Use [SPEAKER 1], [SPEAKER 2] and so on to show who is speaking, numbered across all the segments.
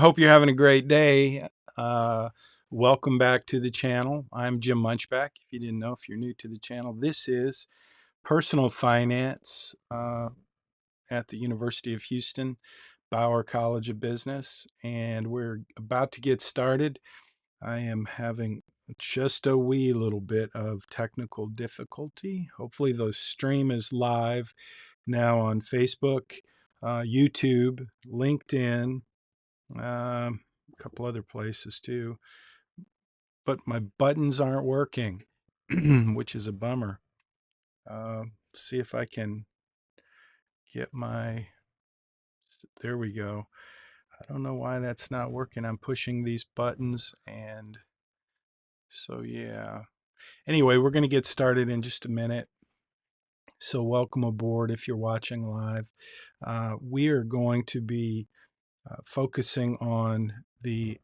[SPEAKER 1] Hope you're having a great day. Uh, Welcome back to the channel. I'm Jim Munchback. If you didn't know, if you're new to the channel, this is personal finance at the University of Houston, Bauer College of Business, and we're about to get started. I am having just a wee little bit of technical difficulty. Hopefully, the stream is live now on Facebook, YouTube, LinkedIn. A couple other places too, but my buttons aren't working, which is a bummer. See if I can get there we go. I don't know why that's not working. I'm pushing these buttons, and so yeah. Anyway, we're going to get started in just a minute. So welcome aboard if you're watching live. We are going to be focusing on the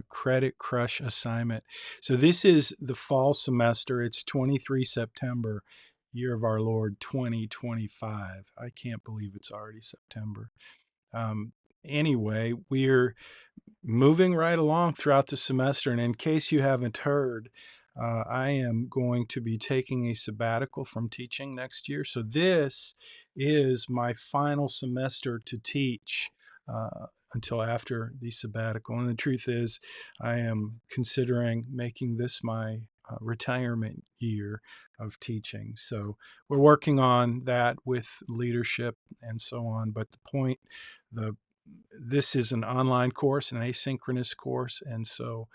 [SPEAKER 1] Credit Crush assignment. So this is the fall semester. It's 23 September, year of our Lord 2025. I can't believe it's already September. Anyway, we're moving right along throughout the semester. And in case you haven't heard, I am going to be taking a sabbatical from teaching next year. So this is my final semester to teach until after the sabbatical. And the truth is, I am considering making this my retirement year of teaching. So we're working on that with leadership and so on. But this is an online course, an asynchronous course, and so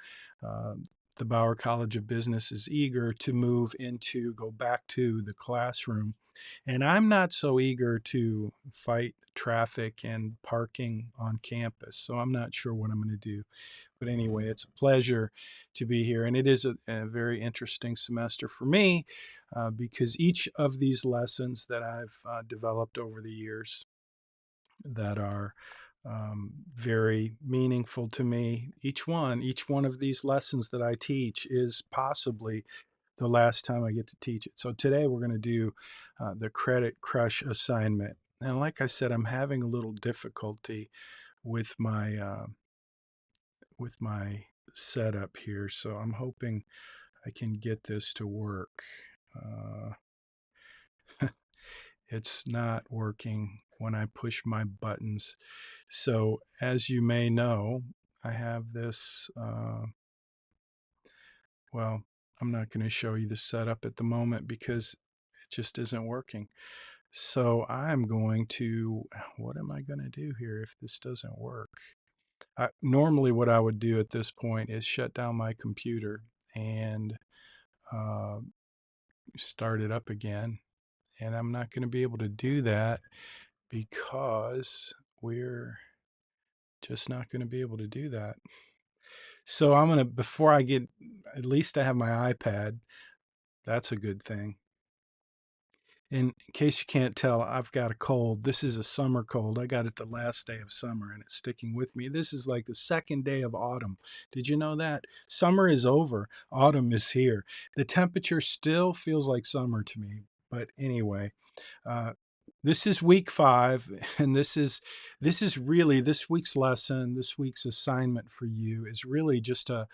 [SPEAKER 1] the Bauer College of Business is eager to go back to the classroom. And I'm not so eager to fight traffic and parking on campus, so I'm not sure what I'm going to do. But anyway, it's a pleasure to be here, and it is a very interesting semester for me because each of these lessons that I've developed over the years that are very meaningful to me. Each one of these lessons that I teach is possibly the last time I get to teach it. So today we're going to do the Credit Crush assignment. And like I said, I'm having a little difficulty with my setup here. So I'm hoping I can get this to work. It's not working when I push my buttons. So as you may know, I have this, well, I'm not going to show you the setup at the moment because it just isn't working. So I'm going to, what am I going to do here if this doesn't work? Normally what I would do at this point is shut down my computer and uh, start it up again. And I'm not going to be able to do that because we're just not going to be able to do that. So I'm going to, before I get, at least I have my iPad. That's a good thing. In case you can't tell, I've got a cold. This is a summer cold. I got it the last day of summer and it's sticking with me. This is like the second day of autumn. Did you know that? Summer is over. Autumn is here. The temperature still feels like summer to me. But anyway, uh, this is week 5, and this is really this week's lesson, this week's assignment for you is really just a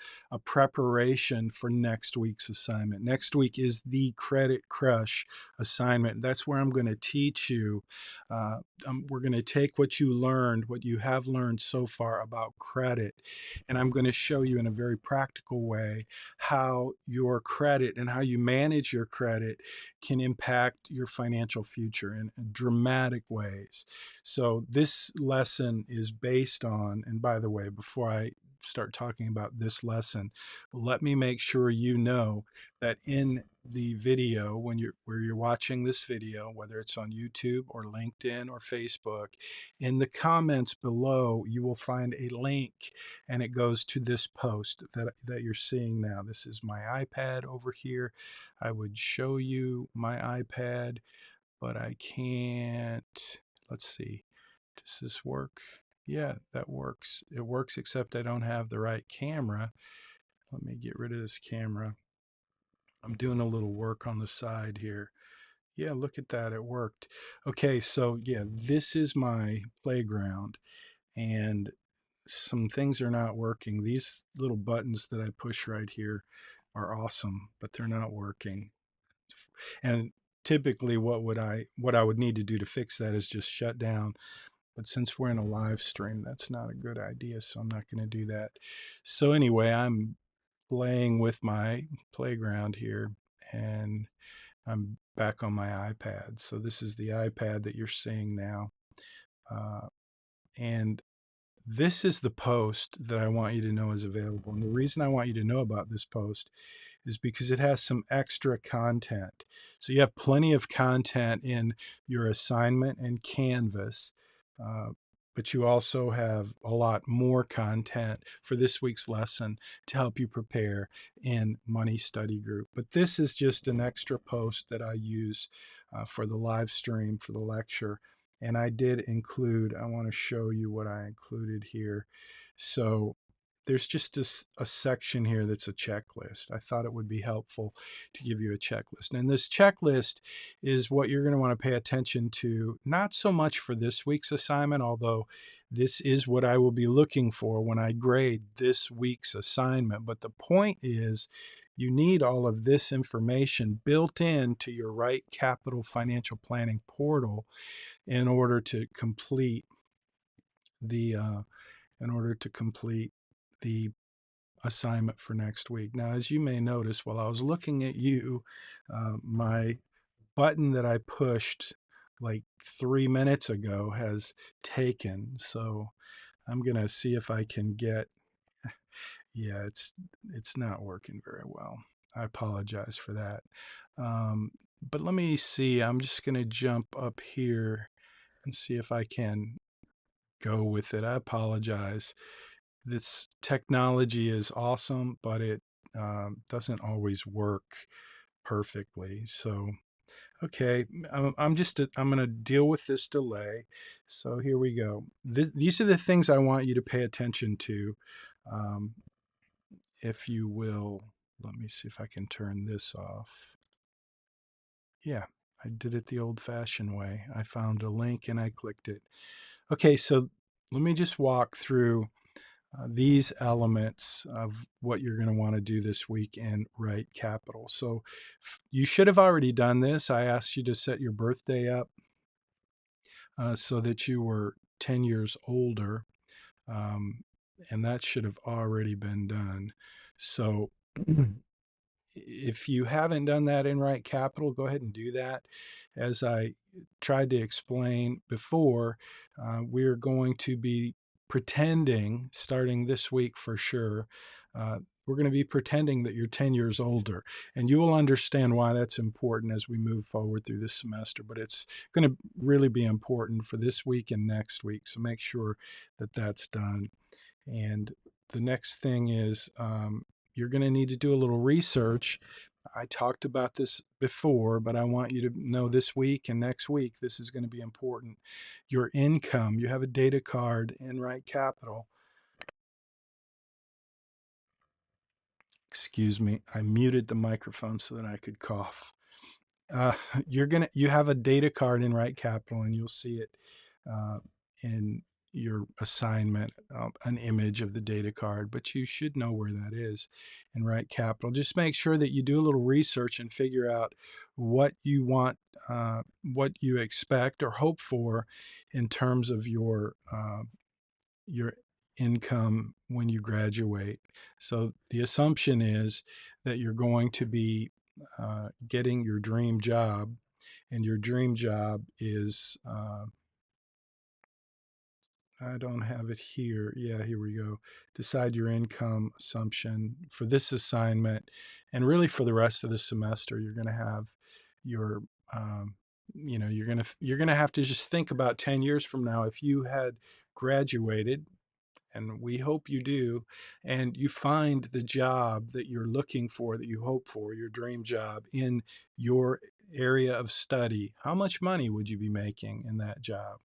[SPEAKER 1] preparation for next week's assignment. Next week is the Credit Crush assignment. That's where I'm going to teach you. We're going to take what you have learned so far about credit, and I'm going to show you in a very practical way how your credit and how you manage your credit can impact your financial future in dramatic ways. So this lesson is based on, and by the way, before I start talking about this lesson, let me make sure you know that in the video, where you're watching this video, whether it's on YouTube or LinkedIn or Facebook, in the comments below, you will find a link and it goes to this post that you're seeing now. This is my iPad over here. I would show you my iPad, but I can't. Let's see. Does this work? Yeah, that works. It works, except I don't have the right camera. Let me get rid of this camera. I'm doing a little work on the side here. Yeah, look at that. It worked. Okay, so yeah, this is my playground. And some things are not working. These little buttons that I push right here are awesome, but they're not working. And typically what I would need to do to fix that is just shut down. But since we're in a live stream, that's not a good idea, so I'm not going to do that. So anyway, I'm playing with my playground here, and I'm back on my iPad. So this is the iPad that you're seeing now. Uh, and this is the post that I want you to know is available. And the reason I want you to know about this post is because it has some extra content. So you have plenty of content in your assignment and Canvas, uh, but you also have a lot more content for this week's lesson to help you prepare in Money Study Group. But this is just an extra post that I use for the live stream for the lecture. And I did include, I want to show you what I included here. So there's just a section here that's a checklist. I thought it would be helpful to give you a checklist. And this checklist is what you're going to want to pay attention to, not so much for this week's assignment, although this is what I will be looking for when I grade this week's assignment. But the point is, you need all of this information built into your RightCapital financial planning portal in order to complete the in order to complete the assignment for next week. Now, as you may notice, while I was looking at you, my button that I pushed like 3 minutes ago has taken. So I'm gonna see if I can get. Yeah, it's not working very well. I apologize for that. But let me see. I'm just gonna jump up here and see if I can go with it. I apologize. This technology is awesome, but it doesn't always work perfectly. So, okay, I'm going to deal with this delay. So here we go. These are the things I want you to pay attention to. Um, if you will, let me see if I can turn this off. Yeah, I did it the old-fashioned way. I found a link and I clicked it. Okay, so let me just walk through these elements of what you're going to want to do this week in RightCapital. So you should have already done this. I asked you to set your birthday up so that you were 10 years older, um, and that should have already been done. So if you haven't done that in RightCapital, go ahead and do that. As I tried to explain before, we're going to be pretending, starting this week for sure, we're going to be pretending that you're 10 years older. And you will understand why that's important as we move forward through this semester. But it's going to really be important for this week and next week. So make sure that that's done. And the next thing is you're going to need to do a little research. I talked about this before, but I want you to know this week and next week, this is going to be important. Your income, you have a data card in RightCapital. Excuse me, I muted the microphone so that I could cough. Uh, you have a data card in RightCapital, and you'll see it in your assignment, an image of the data card, but you should know where that is in RightCapital. Just make sure that you do a little research and figure out what you want, what you expect or hope for in terms of your income when you graduate. So the assumption is that you're going to be getting your dream job, and your dream job is I don't have it here. Yeah, here we go. Decide your income assumption for this assignment, and really for the rest of the semester. You're going to have your you're gonna have to just think about 10 years from now. If you had graduated, and we hope you do, and you find the job that you're looking for, that you hope for, your dream job in your area of study, how much money would you be making in that job?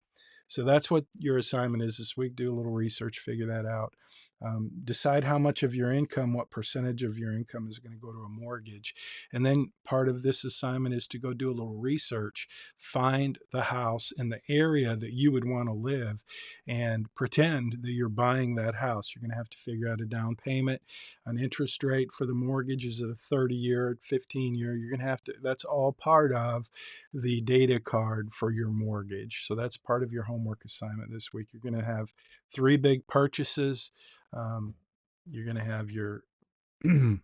[SPEAKER 1] So that's what your assignment is this week. Do a little research, figure that out. Decide how much of your income, what percentage of your income is going to go to a mortgage. And then part of this assignment is to go do a little research, find the house in the area that you would want to live, and pretend that you're buying that house. You're going to have to figure out a down payment, an interest rate for the mortgage. Is it a 30-year, 15-year? You're going to have to, that's all part of the data card for your mortgage. So that's part of your homework assignment this week. You're going to have three big purchases. Um, you're going to have your income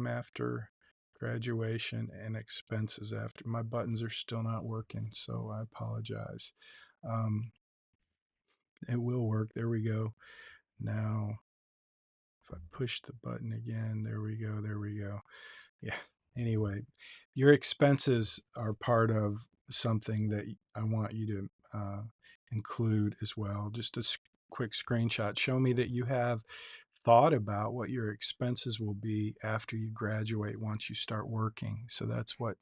[SPEAKER 1] after graduation and expenses after. My buttons are still not working, so I apologize. Um, it will work. There we go. Now, if I push the button again, there we go. There we go. Yeah. Anyway, your expenses are part of something that I want you to include as well. Just a quick screenshot. Show me that you have thought about what your expenses will be after you graduate once you start working. So that's what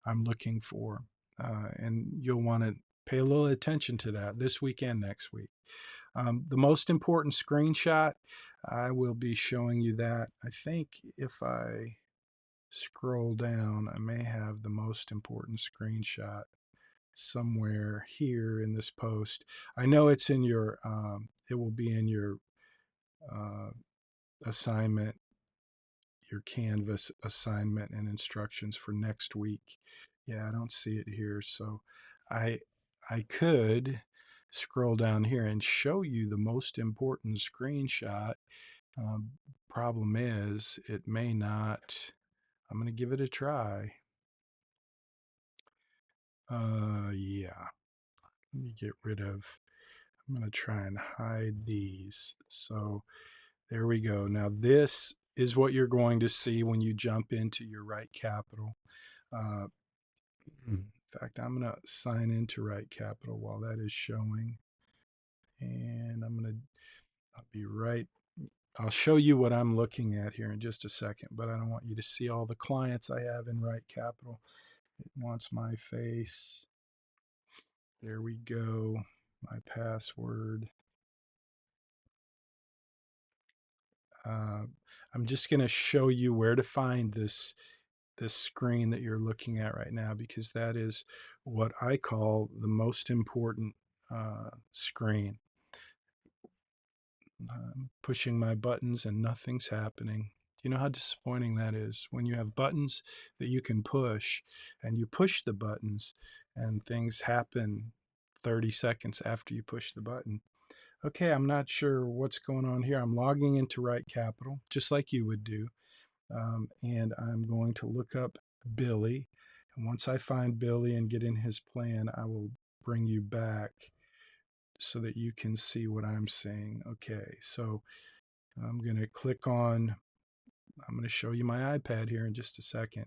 [SPEAKER 1] I'm looking for. And you'll want to pay a little attention to that this week and next week. The most important screenshot, I will be showing you that. I think if I scroll down, I may have the most important screenshot somewhere here in this post. I know it's in your, it will be in your uh, assignment, your Canvas assignment and instructions for next week. Yeah, I don't see it here. So I, I could scroll down here and show you the most important screenshot. Um, Problem is, it may not. I'm going to give it a try. Yeah. Let me get rid of, I'm going to try and hide these. So there we go. Now this is what you're going to see when you jump into your RightCapital. Uh, in fact, I'm going to sign into RightCapital while that is showing. And I'll be right, I'll show you what I'm looking at here in just a second, but I don't want you to see all the clients I have in RightCapital. It wants my face. There we go. My password. Uh, I'm just going to show you where to find this screen that you're looking at right now, because that is what I call the most important screen. I'm pushing my buttons and nothing's happening. Do you know how disappointing that is when you have buttons that you can push and you push the buttons and things happen 30 seconds after you push the button? Okay, I'm not sure what's going on here. I'm logging into RightCapital just like you would do. And I'm going to look up Billy. And once I find Billy and get in his plan, I will bring you back so that you can see what I'm seeing. Okay, so I'm going to click on, I'm going to show you my iPad here in just a second.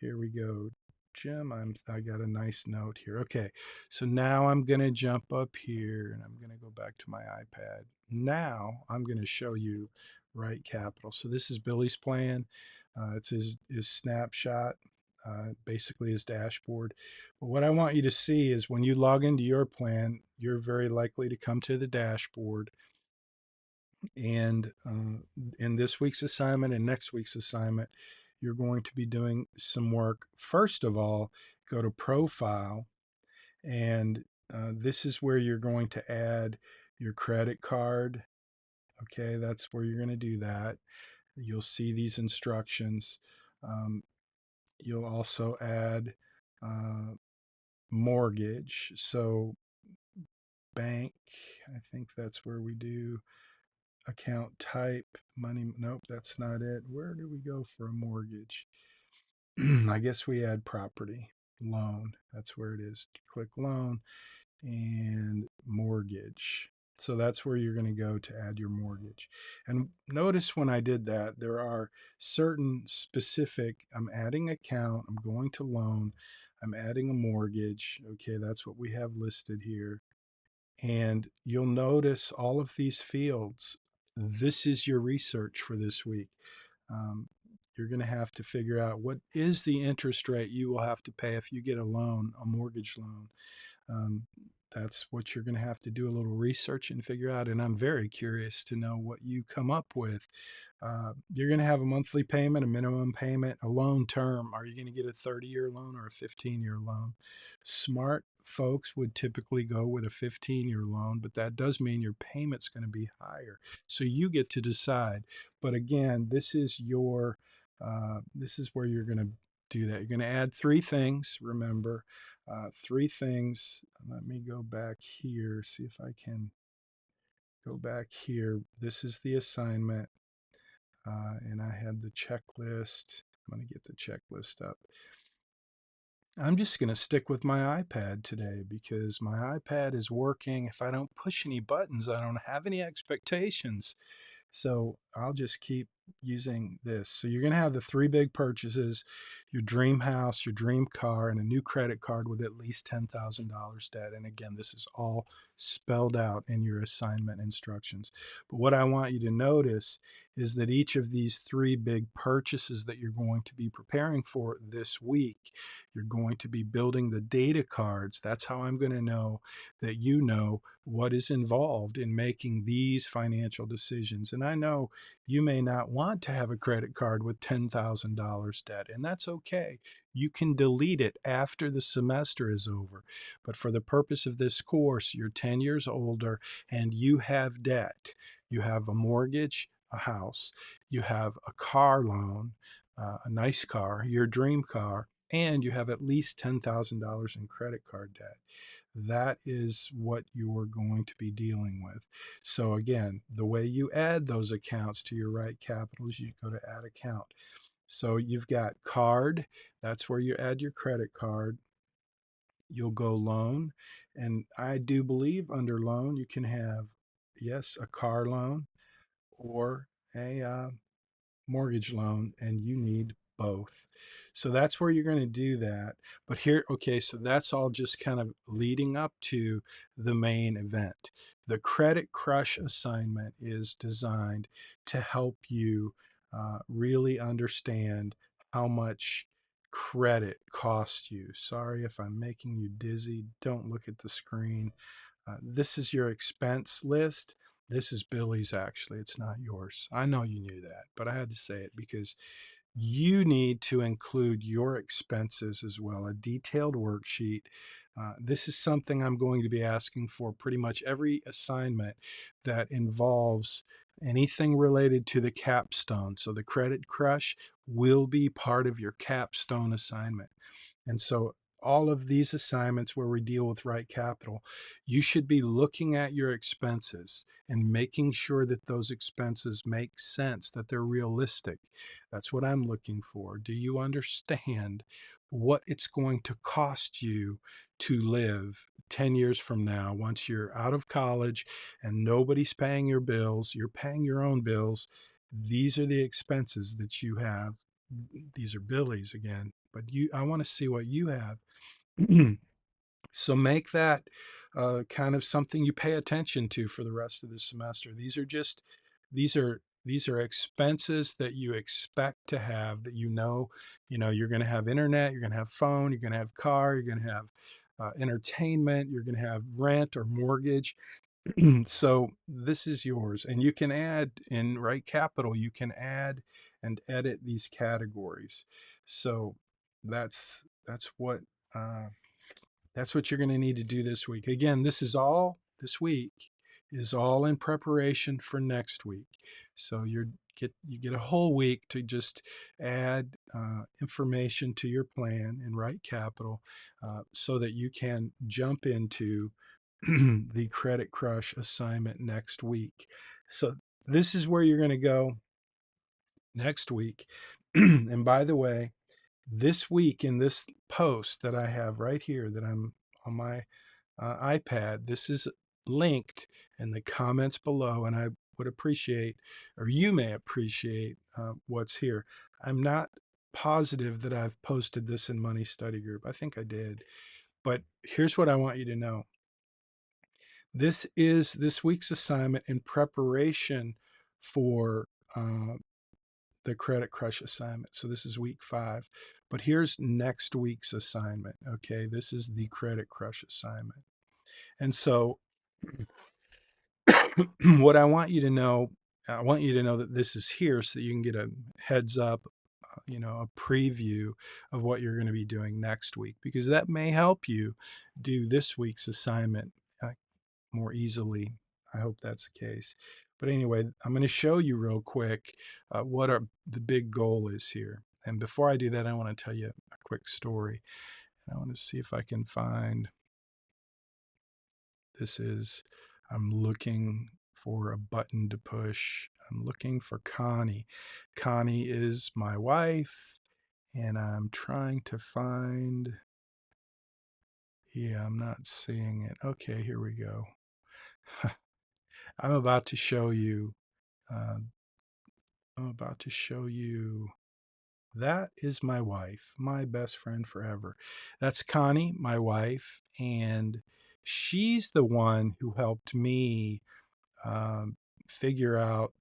[SPEAKER 1] Here we go. Jim, I got a nice note here. Okay, so now I'm going to jump up here and I'm going to go back to my iPad. Now I'm going to show you RightCapital. So this is Billy's plan. It's his snapshot, basically his dashboard. But what I want you to see is when you log into your plan, you're very likely to come to the dashboard. And in this week's assignment and next week's assignment, you're going to be doing some work. First of all, go to Profile, and this is where you're going to add your credit card. Okay, that's where you're going to do that. You'll see these instructions. You'll also add mortgage. So bank, I think that's where we do account type, money. Nope, that's not it. Where do we go for a mortgage? I guess we add property, loan. That's where it is. Click loan and mortgage. So that's where you're going to go to add your mortgage. And notice when I did that, there are certain specific, I'm adding account, I'm going to loan, I'm adding a mortgage. Okay, that's what we have listed here. And you'll notice all of these fields. This is your research for this week. Um, you're going to have to figure out what is the interest rate you will have to pay if you get a loan, a mortgage loan. Um, that's what you're going to have to do a little research and figure out. And I'm very curious to know what you come up with. You're going to have a monthly payment, a minimum payment, a loan term. Are you going to get a 30-year loan or a 15-year loan? Smart folks would typically go with a 15-year loan, but that does mean your payment's going to be higher. So you get to decide. But again, this is where you're going to do that. You're going to add three things. Remember, three things. Let me go back here, see if I can go back here. This is the assignment. And I had the checklist. I'm going to get the checklist up. I'm just going to stick with my iPad today because my iPad is working. If I don't push any buttons, I don't have any expectations. So I'll just keep using this. So you're going to have the three big purchases: your dream house, your dream car, and a new credit card with at least $10,000 debt. And again, this is all spelled out in your assignment instructions. But what I want you to notice is that each of these three big purchases that you're going to be preparing for this week, you're going to be building the data cards. That's how I'm going to know that you know what is involved in making these financial decisions. And I know you may not want to have a credit card with $10,000 debt, and that's okay. You can delete it after the semester is over. But for the purpose of this course, you're 10 years older and you have debt. You have a mortgage, a house, you have a car loan, a nice car, your dream car, and you have at least $10,000 in credit card debt. That is what you're going to be dealing with. So again, the way you add those accounts to your RightCapital is you go to add account. So you've got card, that's where you add your credit card. You'll go loan, and I do believe under loan you can have, yes, a car loan or a mortgage loan, and you need both. So that's where you're going to do that. But here, okay, so that's all just kind of leading up to the main event. The Credit Crush assignment is designed to help you really understand how much credit costs you. Sorry if I'm making you dizzy. Don't look at the screen. This is your expense list. This is Billy's, actually. It's not yours. I know you knew that, but I had to say it because you need to include your expenses as well, a detailed worksheet. This is something I'm going to be asking for pretty much every assignment that involves anything related to the capstone. So the Credit Crush will be part of your capstone assignment. And so all of these assignments where we deal with RightCapital, you should be looking at your expenses and making sure that those expenses make sense, that they're realistic. That's what I'm looking for. Do you understand what it's going to cost you to live 10 years from now once you're out of college and nobody's paying your bills, you're paying your own bills? These are the expenses that you have. These are Billy's again, but I want to see what you have. So make that kind of something you pay attention to for the rest of the semester. These are expenses that you expect to have, that you're going to have internet, you're going to have phone, you're going to have car, you're going to have entertainment, you're going to have rent or mortgage. So this is yours, and you can add in RightCapital, you can add and edit these categories. So that's that's what uh, that's what you're going to need to do this week. Again, this week is all in preparation for next week. So you get a whole week to just add information to your plan in RightCapital so that you can jump into the Credit Crush assignment next week. So this is where you're going to go next week. And by the way, this week in this post that I have right here that I'm on my iPad, this is linked in the comments below, and I would appreciate, or you may appreciate, what's here. I'm not positive that I've posted this in Money Study Group. I think I did, but here's what I want you to know. This is this week's assignment in preparation for the Credit Crush assignment. So this is week 5. But here's next week's assignment. Okay, this is the Credit Crush assignment. And so what I want you to know that this is here so that you can get a heads up, a preview of what you're going to be doing next week, because that may help you do this week's assignment uh, more easily. I hope that's the case. But anyway, I'm going to show you real quick what the big goal is here. And before I do that, I want to tell you a quick story. I want to see if I can find this is, I'm looking for a button to push. I'm looking for Connie. Connie is my wife, and I'm trying to find, yeah, I'm not seeing it. Okay, here we go. I'm about to show you, uh, I'm about to show you, that is my wife, my best friend forever. That's Connie, my wife, and she's the one who helped me um, figure out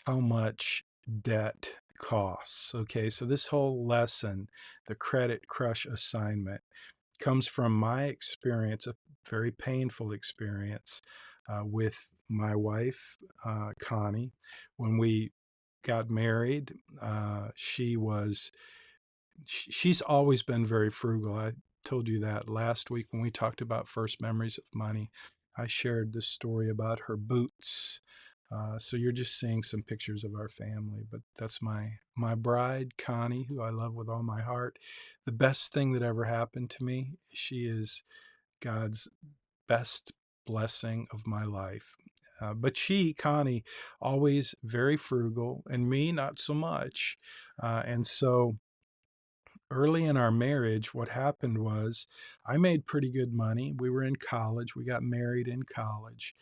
[SPEAKER 1] how much debt costs. Okay, so this whole lesson, the Credit Crush assignment, comes from my experience, a very painful experience with my wife, Connie. When we got married, she's always been very frugal. I told you that last week when we talked about first memories of money. I shared this story about her boots. So you're just seeing some pictures of our family, but that's my bride, Connie, who I love with all my heart. The best thing that ever happened to me. She is God's best blessing of my life. But she, Connie, always very frugal, and me, not so much. And so early in our marriage, what happened was I made pretty good money. We were in college. We got married in college,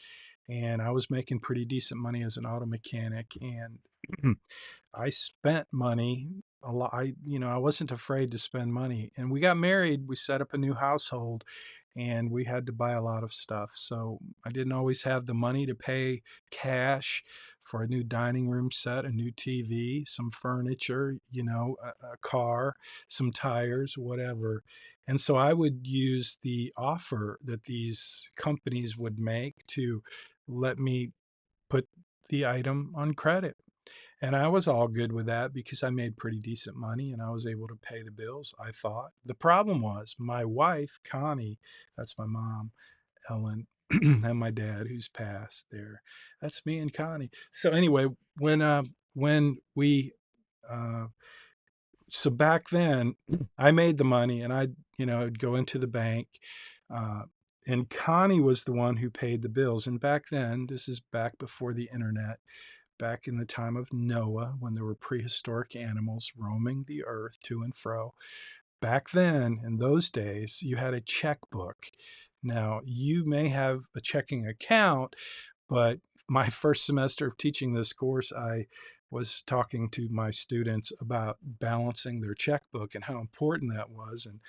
[SPEAKER 1] and I was making pretty decent money as an auto mechanic. And I spent money a lot. I wasn't afraid to spend money. And we got married. We set up a new household, and we had to buy a lot of stuff. So I didn't always have the money to pay cash for a new dining room set, a new TV, some furniture, a car, some tires, whatever. And so I would use the offer that these companies would make to let me put the item on credit. And I was all good with that because I made pretty decent money and I was able to pay the bills, I thought. The problem was my wife, Connie, that's my mom, Ellen, and my dad, who's passed there. That's me and Connie. So anyway, when we uh, so back then, I made the money and I'd go into the bank. Uh, and Connie was the one who paid the bills. And back then, this is back before the internet, back in the time of Noah, when there were prehistoric animals roaming the earth to and fro. Back then, in those days, you had a checkbook. Now, you may have a checking account, but my first semester of teaching this course, I was talking to my students about balancing their checkbook and how important that was. And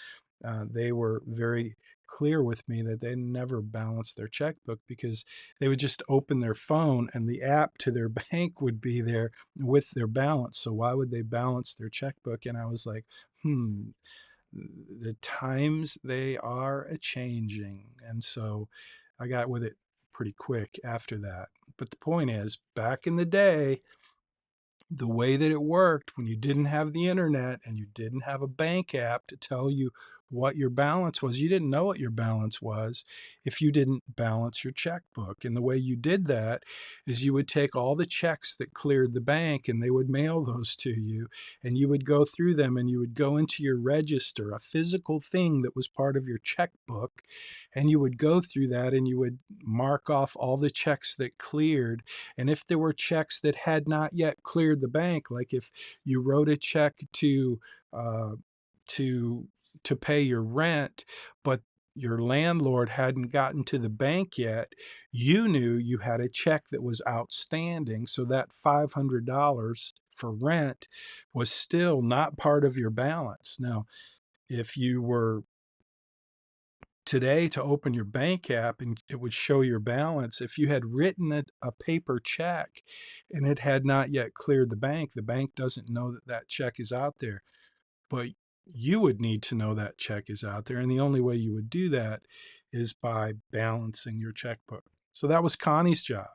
[SPEAKER 1] they were very clear with me that they never balanced their checkbook because they would just open their phone and the app to their bank would be there with their balance. So why would they balance their checkbook? And I was like, the times they are a changing. And so I got with it pretty quick after that. But the point is, back in the day, the way that it worked when you didn't have the internet and you didn't have a bank app to tell you what your balance was, you didn't know what your balance was if you didn't balance your checkbook. And the way you did that is you would take all the checks that cleared the bank and they would mail those to you, and you would go through them and you would go into your register, a physical thing that was part of your checkbook, and you would go through that and you would mark off all the checks that cleared. And if there were checks that had not yet cleared the bank, like if you wrote a check uh, to to pay your rent, but your landlord hadn't gotten to the bank yet, you knew you had a check that was outstanding. So that $500 for rent was still not part of your balance. Now, if you were today to open your bank app and it would show your balance, if you had written a paper check and it had not yet cleared the bank doesn't know that that check is out there, but you would need to know that check is out there. And the only way you would do that is by balancing your checkbook. So that was Connie's job.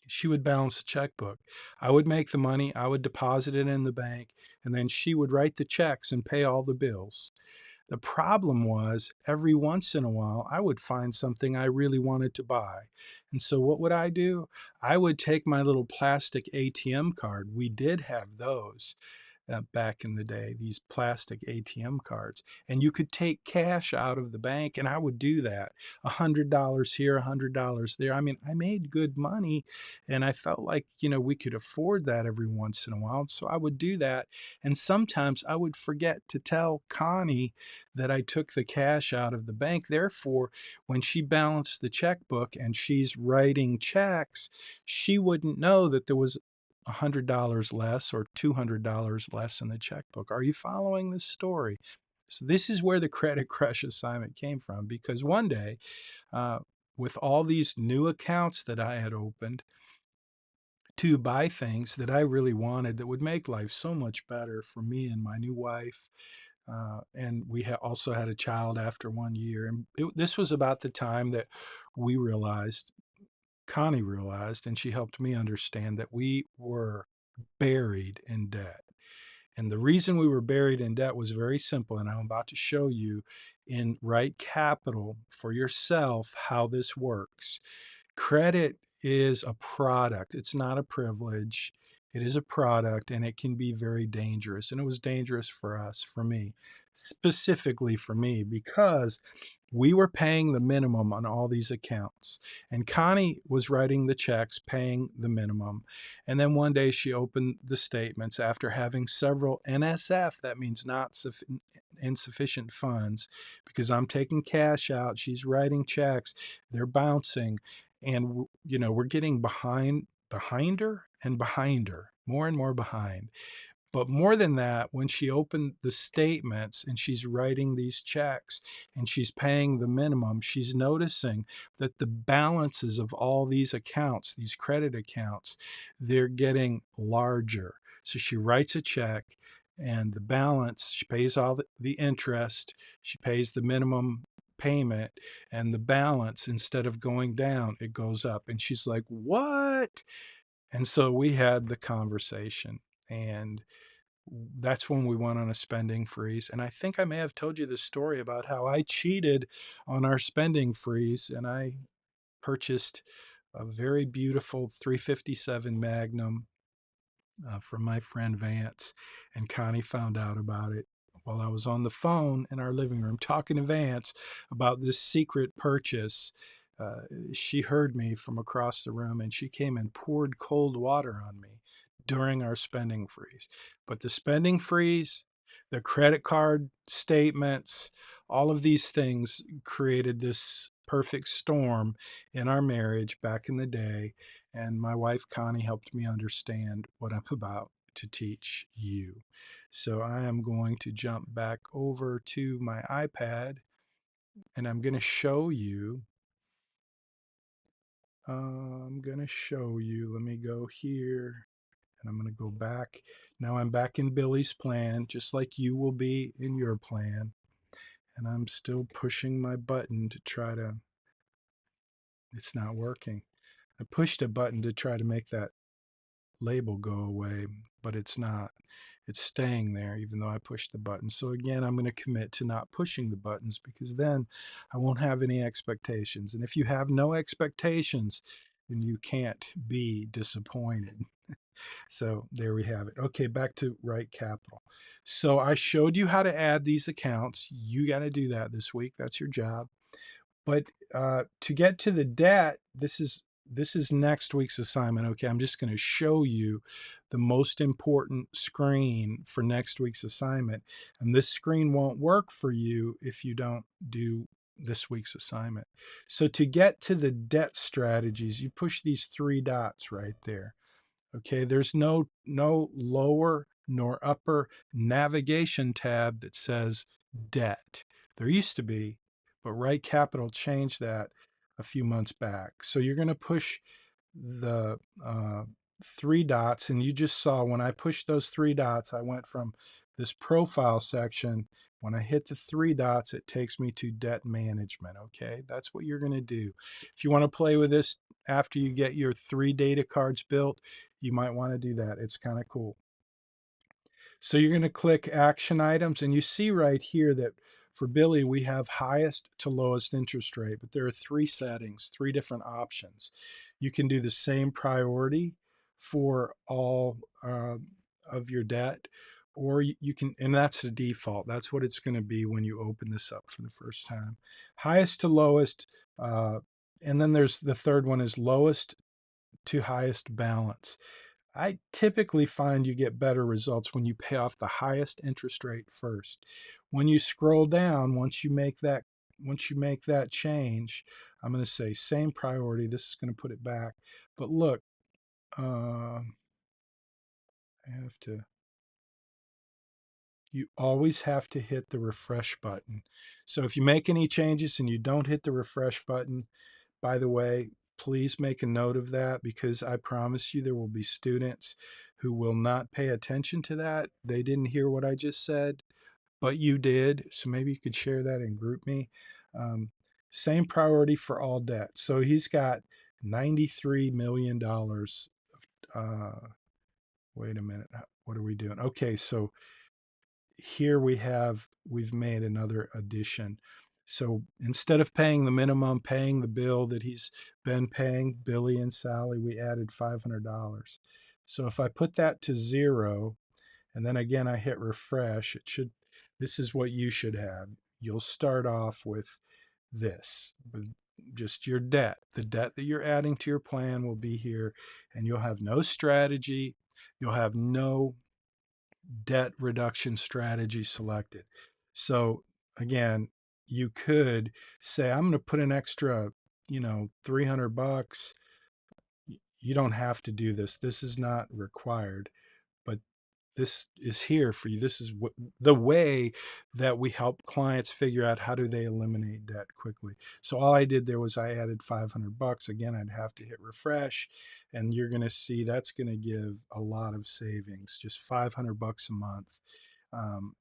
[SPEAKER 1] She would balance the checkbook. I would make the money, I would deposit it in the bank, and then she would write the checks and pay all the bills. The problem was every once in a while, I would find something I really wanted to buy. And so what would I do? I would take my little plastic ATM card. We did have those back in the day, these plastic ATM cards. And you could take cash out of the bank, and I would do that. $100 here, $100 there. I mean, I made good money, and I felt like, we could afford that every once in a while. So I would do that. And sometimes I would forget to tell Connie that I took the cash out of the bank. Therefore, when she balanced the checkbook and she's writing checks, she wouldn't know that there was $100 less or $200 less in the checkbook. Are you following this story? So this is where the Credit Crush assignment came from, because one day, uh, with all these new accounts that I had opened to buy things that I really wanted that would make life so much better for me and my new wife, and we also had a child after 1 year. And this was about the time that we realized, Connie realized, and she helped me understand that we were buried in debt. And the reason we were buried in debt was very simple. And I'm about to show you in Right Capital for yourself how this works. Credit is a product. It's not a privilege. It is a product, and it can be very dangerous. And it was dangerous for us, for me, specifically for me, because we were paying the minimum on all these accounts. And Connie was writing the checks, paying the minimum. And then one day she opened the statements after having several NSF, that means insufficient funds, because I'm taking cash out. She's writing checks, they're bouncing. And we're getting behind her and behind her, more and more behind. But more than that, when she opened the statements and she's writing these checks and she's paying the minimum, she's noticing that the balances of all these accounts, these credit accounts, they're getting larger. So she writes a check, and the balance, she pays all the interest, she pays the minimum payment, and the balance, instead of going down, it goes up. And she's like, "What?" And so we had the conversation, and that's when we went on a spending freeze. And I think I may have told you the story about how I cheated on our spending freeze, and I purchased a very beautiful 357 Magnum from my friend Vance, and Connie found out about it while I was on the phone in our living room talking to Vance about this secret purchase. Uh, she heard me from across the room, and she came and poured cold water on me during our spending freeze. But the spending freeze, the credit card statements, all of these things created this perfect storm in our marriage back in the day. And my wife, Connie, helped me understand what I'm about to teach you. So I am going to jump back over to my iPad, and I'm going to show you. Let me go here, and I'm going to go back. Now I'm back in Billy's plan, just like you will be in your plan. And I'm still pushing my button to try to, it's not working. I pushed a button to try to make that label go away, but it's not. It's staying there even though I pushed the button. So again, I'm going to commit to not pushing the buttons, because then I won't have any expectations. And if you have no expectations, then you can't be disappointed. So there we have it. Okay, back to Right Capital. So I showed you how to add these accounts. You got to do that this week. That's your job. But to get to the debt, this is next week's assignment. Okay, I'm just going to show you the most important screen for next week's assignment. And this screen won't work for you if you don't do this week's assignment. So to get to the debt strategies, you push these three dots right there. Okay, there's no lower nor upper navigation tab that says debt. There used to be, but Right Capital changed that a few months back. So you're going to push the three dots, and you just saw when I pushed those three dots, I went from this profile section When I hit the three dots, it takes me to debt management. Okay, that's what you're going to do. If you want to play with this after you get your 3 data cards built, you might want to do that. It's kind of cool. So you're going to click action items, and you see right here that for Billy, we have highest to lowest interest rate, but there are 3 settings, 3 different options. You can do the same priority for all of your debt, or you can, and that's the default. That's what it's going to be when you open this up for the first time. Highest to lowest, uh, and then there's the third one is lowest to highest balance. I typically find you get better results when you pay off the highest interest rate first. When you scroll down, once you make that change, I'm going to say same priority. This is going to put it back. But look, I have to. You always have to hit the refresh button. So if you make any changes and you don't hit the refresh button, by the way, please make a note of that, because I promise you there will be students who will not pay attention to that. They didn't hear what I just said, but you did. So maybe you could share that and group me. Um, Same priority for all debt. So he's got $93 million. Wait a minute. What are we doing? Okay, so here we've made another addition. So instead of paying the minimum, paying the bill that he's been paying, Billy and Sally, we added $500. So if I put that to 0, and then again I hit refresh, this is what you should have. You'll start off with this, with just your debt. The debt that you're adding to your plan will be here, and you'll have no strategy. You'll have no debt reduction strategy selected. So again, you could say, I'm going to put an extra, $300. You don't have to do this. This is not required, but this is here for you. This is the way that we help clients figure out how do they eliminate debt quickly. So all I did there was I added $500. Again, I'd have to hit refresh, and you're going to see that's going to give a lot of savings, just $500 a month.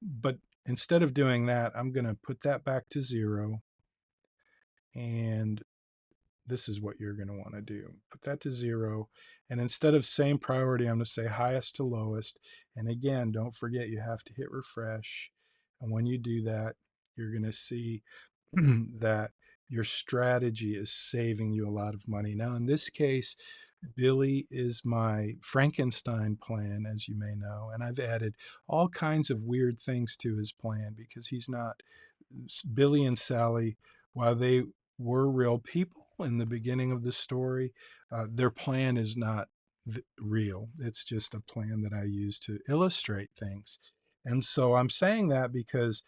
[SPEAKER 1] But instead of doing that, I'm going to put that back to 0, and this is what you're going to want to do. Put that to 0. And instead of same priority, I'm going to say highest to lowest. And again, don't forget you have to hit refresh. And when you do that, you're going to see that your strategy is saving you a lot of money. Now, in this case, Billy is my Frankenstein plan, as you may know, and I've added all kinds of weird things to his plan because he's not. Billy and Sally, while they were real people in the beginning of the story, their plan is not real. It's just a plan that I use to illustrate things. And so I'm saying that because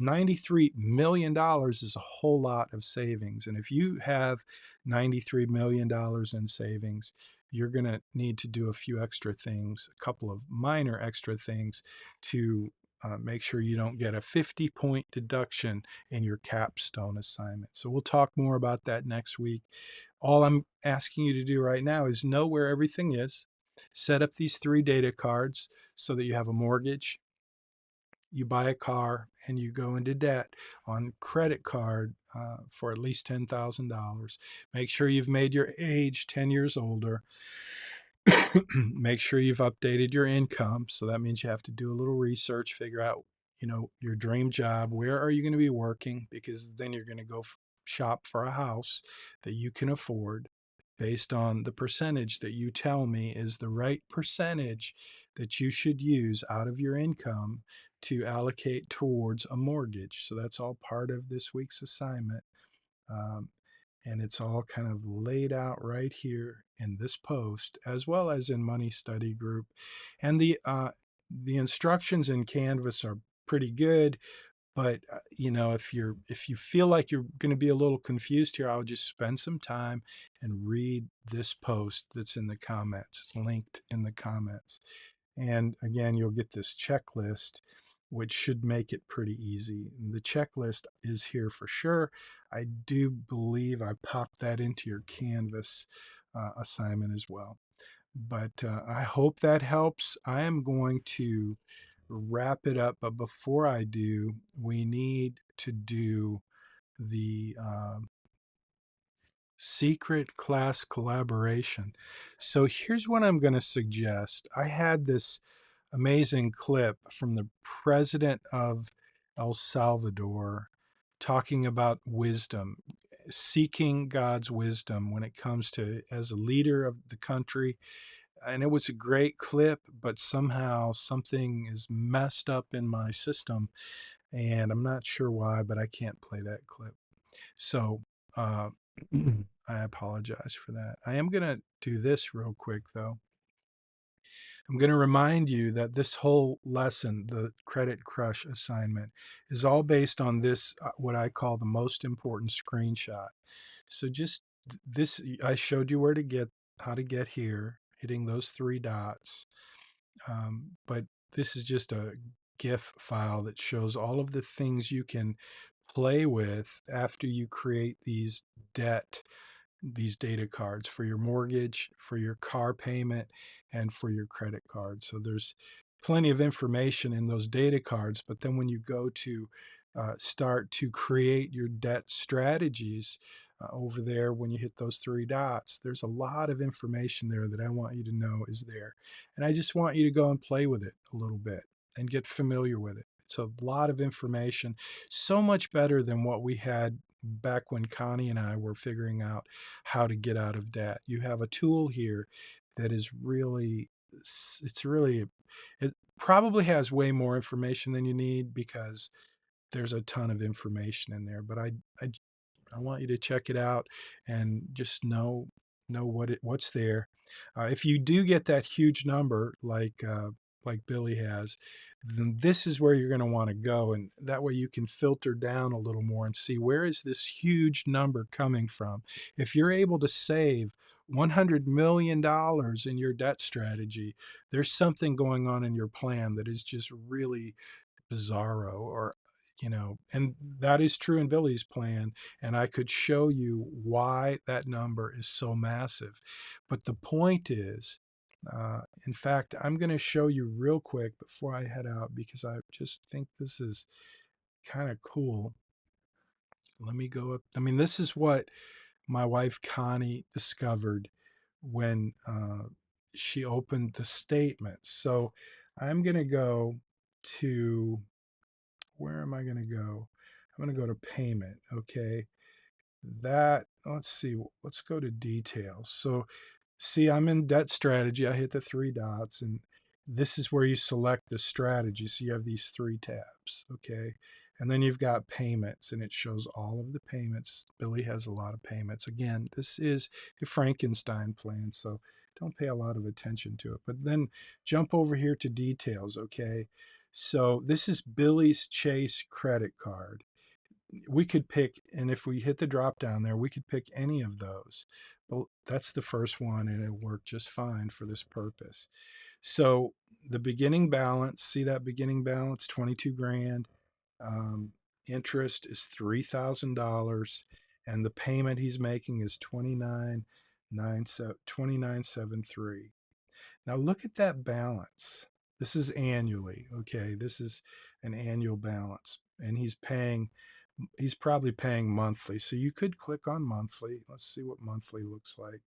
[SPEAKER 1] $93 million is a whole lot of savings. And if you have $93 million in savings, you're going to need to do a few extra things, a couple of minor extra things to make sure you don't get a 50-point deduction in your capstone assignment. So we'll talk more about that next week. All I'm asking you to do right now is know where everything is, set up these 3 data cards so that you have a mortgage, you buy a car, and you go into debt on credit card for at least $10,000. Make sure you've made your age 10 years older. Make sure you've updated your income. So that means you have to do a little research, figure out, your dream job. Where are you going to be working? Because then you're going to go shop for a house that you can afford based on the percentage that you tell me is the right percentage that you should use out of your income to allocate towards a mortgage. So that's all part of this week's assignment. Um, and it's all kind of laid out right here in this post, as well as in Money Study Group. And the instructions in Canvas are pretty good, but if you feel like you're going to be a little confused here, I would just spend some time and read this post that's in the comments. It's linked in the comments. And again, you'll get this checklist, which should make it pretty easy. And the checklist is here for sure. I do believe I popped that into your Canvas assignment as well. But I hope that helps. I am going to wrap it up. But before I do, we need to do the secret class collaboration. So here's what I'm going to suggest. I had this amazing clip from the president of El Salvador talking about wisdom, seeking God's wisdom when it comes to as a leader of the country. And it was a great clip, but somehow something is messed up in my system, and I'm not sure why, but I can't play that clip. So uh, I apologize for that. I am going to do this real quick, though. I'm going to remind you that this whole lesson, the Credit Crush assignment, is all based on this, what I call the most important screenshot. So just this, I showed you where to get, how to get here, hitting those three dots. But this is just a GIF file that shows all of the things you can play with after you create these data cards for your mortgage, for your car payment, and for your credit card. So there's plenty of information in those data cards. But then when you go to start to create your debt strategies over there, when you hit those three dots, there's a lot of information there that I want you to know is there. And I just want you to go and play with it a little bit and get familiar with it. It's a lot of information, so much better than what we had back when Connie and I were figuring out how to get out of debt. You have a tool here that is really, it's really, it probably has way more information than you need because there's a ton of information in there. But I want you to check it out and just know what's there. If you do get that huge number like Billy has, then this is where you're going to want to go, and that way you can filter down a little more and see where is this huge number coming from. If you're able to save $100 million in your debt strategy, there's something going on in your plan that is just really bizarro, or and that is true in Billy's plan, and I could show you why that number is so massive. But the point is, in fact, I'm going to show you real quick before I head out because I just think this is kind of cool. Let me go up. I mean, this is what my wife Connie discovered when she opened the statements. So I'm going to go to, where am I going to go? I'm going to go to payment. Okay. That, let's see, let's go to details. So see, I'm in debt strategy. I hit the three dots, and this is where you select the strategy. So you have these three tabs. Okay. And then you've got payments, and it shows all of the payments. Billy has a lot of payments. Again, this is a Frankenstein plan, so don't pay a lot of attention to it. But then jump over here to details. Okay. So this is Billy's Chase credit card. We could pick, and if we hit the drop down there, we could pick any of those. But that's the first one, and it'll work just fine for this purpose. So the beginning balance, see that beginning balance, 22 grand. Um, Interest is $3,000, and the payment he's making is 29,973. Now look at that balance. This is annually, okay? This is an annual balance, and he's probably paying monthly. So you could click on monthly. Let's see what monthly looks like.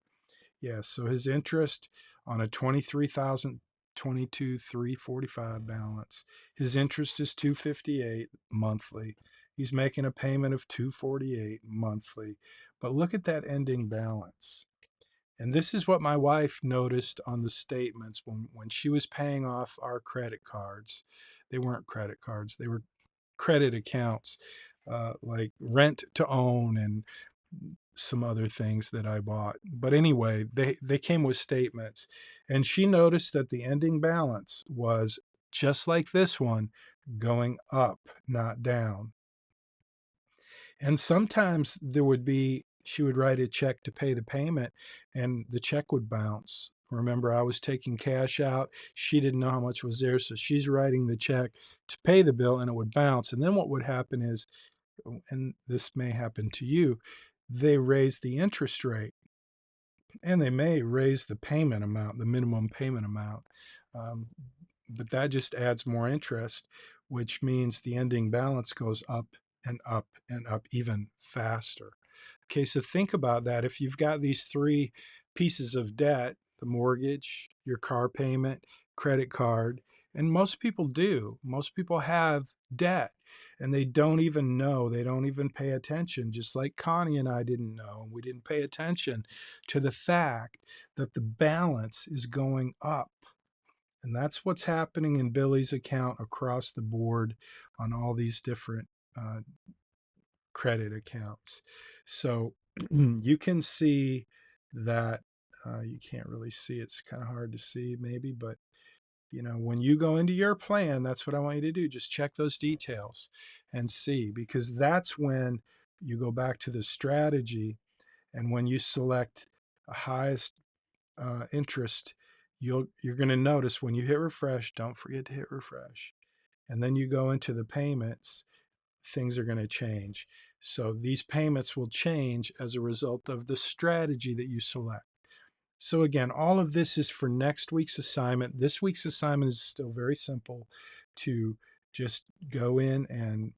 [SPEAKER 1] Yeah, so his interest on a 23,000 22,345 balance. His interest is 258 monthly. He's making a payment of 248 monthly. But look at that ending balance. And this is what my wife noticed on the statements when she was paying off our credit cards. They weren't credit cards, they were credit accounts, like rent to own and some other things that I bought. But anyway, they came with statements. And she noticed that the ending balance was just like this one, going up, not down. And sometimes there would be, she would write a check to pay the payment and the check would bounce. Remember, I was taking cash out. She didn't know how much was there. So she's writing the check to pay the bill and it would bounce. And then what would happen is, and this may happen to you, they raise the interest rate and they may raise the payment amount, the minimum payment amount. Um, but that just adds more interest, which means the ending balance goes up and up and up even faster. Okay, so think about that. If you've got these three pieces of debt, the mortgage, your car payment, credit card, and most people do, most people have debt and they don't even know, they don't even pay attention, just like Connie and I didn't know. We didn't pay attention to the fact that the balance is going up. And that's what's happening in Billy's account across the board on all these different uh, credit accounts. So you can see that you can't really see. It's kind of hard to see maybe, but when you go into your plan, that's what I want you to do. Just check those details and see, because that's when you go back to the strategy. And when you select a highest interest, you're going to notice when you hit refresh, don't forget to hit refresh. And then you go into the payments, things are going to change. So these payments will change as a result of the strategy that you select. So again, all of this is for next week's assignment. This week's assignment is still very simple, to just go in and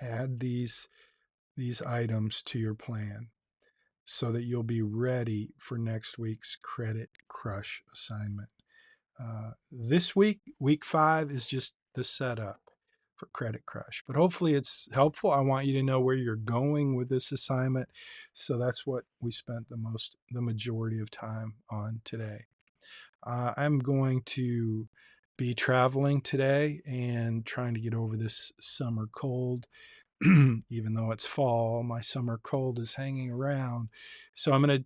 [SPEAKER 1] add these items to your plan so that you'll be ready for next week's Credit Crush assignment. This week, week 5, is just the setup for Credit Crush, but hopefully it's helpful. I want you to know where you're going with this assignment. So that's what we spent the majority of time on today. I'm going to be traveling today and trying to get over this summer cold. Even though it's fall, my summer cold is hanging around. So I'm going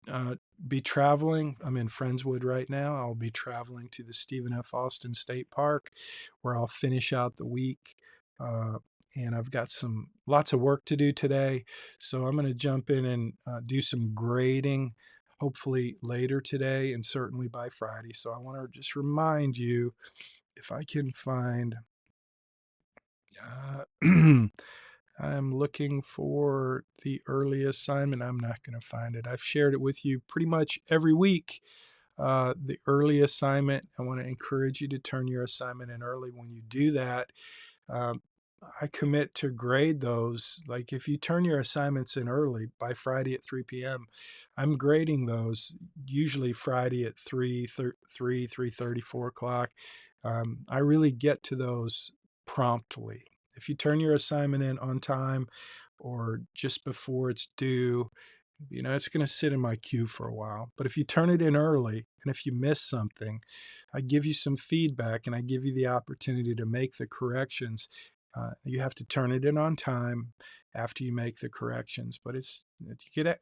[SPEAKER 1] to be traveling. I'm in Friendswood right now. I'll be traveling to the Stephen F. Austin State Park, where I'll finish out the week. Uh, and I've got lots of work to do today. So I'm going to jump in and do some grading, hopefully later today and certainly by Friday. So I want to just remind you, if I can find. I'm looking for the early assignment. I'm not going to find it. I've shared it with you pretty much every week. The early assignment, I want to encourage you to turn your assignment in early. When you do that, um, I commit to grade those. Like if you turn your assignments in early by Friday at 3 p.m., I'm grading those usually Friday at 3:30, 4 o'clock. I really get to those promptly. If you turn your assignment in on time or just before it's due, it's going to sit in my queue for a while. But if you turn it in early and if you miss something, I give you some feedback and I give you the opportunity to make the corrections. You have to turn it in on time after you make the corrections, but you get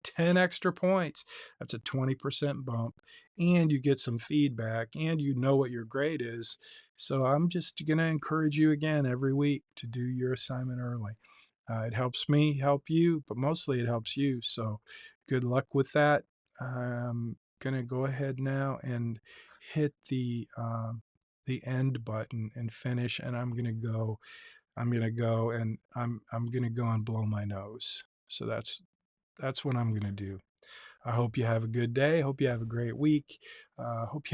[SPEAKER 1] 10 extra points. That's a 20% bump, and you get some feedback, and you know what your grade is. So I'm just going to encourage you again every week to do your assignment early. It helps me help you, but mostly it helps you. So good luck with that. I'm going to go ahead now and hit the end button and finish, and I'm going to go. I'm going to go and I'm going to go and blow my nose. So that's what I'm going to do. I hope you have a good day. Hope you have a great week. Hope you have